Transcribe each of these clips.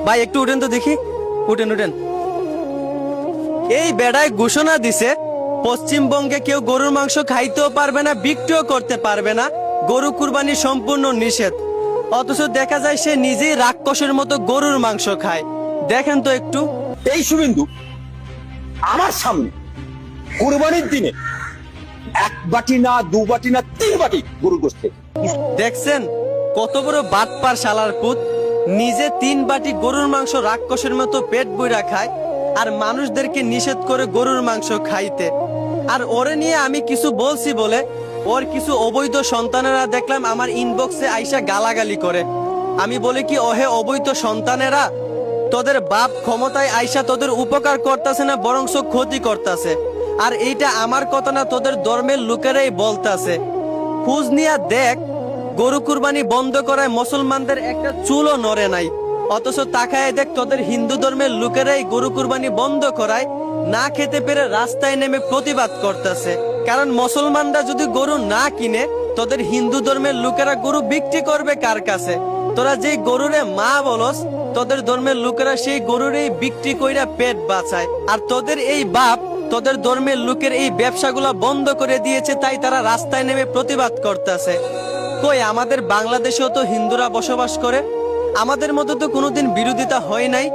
ভাই একটু উঠেন তো দেখি, উঠেন উঠেন। এই বেড়ায় ঘোষণা দিছে পশ্চিমবঙ্গে কেউ গরুর মাংস খাইতেও পারবে না, বিক্রিও করতে পারবে না, গরু কুরবানি সম্পূর্ণ নিষেধ। অথচ দেখা যায় সে নিজেই রাক্ষসের মতো গরুর মাংস খায়। দেখেন তো একটু। এই শুভেন্দু আমার সামনে কুরবানির দিনে এক বাটি না, দু বাটি না, 3 বাটি গরুর গোশত খেয়ে। দেখছেন কত বড় বাটপার শালার পুত, নিজে 3 বাটি গরুর মাংস রাক্ষসের মতো পেট বইরা খায়, আর মানুষদেরকে নিষেধ করে গরুর মাংস খাইতে। আর ওরে নিয়ে আমি কিছু বলছি বলে ওর কিছু অবৈধ সন্তানেরা দেখলাম আমার ইনবক্সে আইসা গালাগালি করে। আমি বলি কি, ওহে অবৈধ সন্তানেরা, তোদের বাপ ক্ষমতায় আইসা তোদের উপকার করতেছে না, বরংস ক্ষতি করতেছে। আর এইটা আমার কথা না, তোদের ধর্মের লোকেরাই বলতাছে। খোঁজ নিয়া দেখ, গরু কুরবানি বন্ধ করায় মুসলমানদের একটা চুলও নড়ে নাই। অথচ তাকায় দেখ, তোদের হিন্দু ধর্মের লোকেরাই গরু কুরবানি বন্ধ করায় না খেতে পেরে রাস্তায় নেমে প্রতিবাদ করতেছে। কারণ মুসলমানরা যদি গরু না কিনে, তোদের হিন্দু ধর্মের লোকেরা গরু বিক্রি করবে কার কাছে? তোরা যেই গরুরে মা বলস, তোদের ধর্মের লোকেরা সেই গরুরেই বিক্রি কইরা পেট বাঁচায়। আর তোদের এই বাপ তোদের ধর্মের লোকের এই ব্যবসাগুলো বন্ধ করে দিয়েছে, তাই তারা রাস্তায় নেমে প্রতিবাদ করতেছে। কই, আমাদের বাংলাদেশেও তো হিন্দুরা বসবাস করে, আমাদের মতো তো কোনোদিন বিরোধিতা হয় নাই,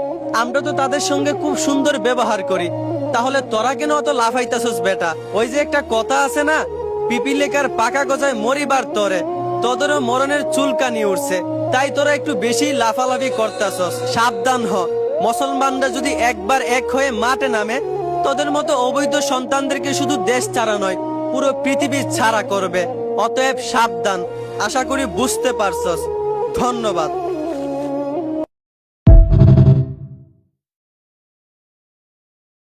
আমরা তো তাদের সঙ্গে খুব সুন্দর ব্যবহার করি। তাহলে তোরা কেন অত লাফাইতাছস বেটা? ওই যে একটা কথা আছে না, পিপিলেকার পাকা গজায় মরিবার তরে, তোদেরও মরণের চুলকানি উঠছে, তাই তোরা একটু বেশি লাফালাফি করতাছস। সাবধান হ, মুসলমানরা যদি একবার এক হয়ে মাঠে নামে, তোদের মতো অবৈধ সন্তানদেরকে শুধু দেশ ছাড়া নয়, পুরো পৃথিবী ছাড়া করবে। অতএব সাবধান। আশা করি বুঝতে পারছস। ধন্যবাদ।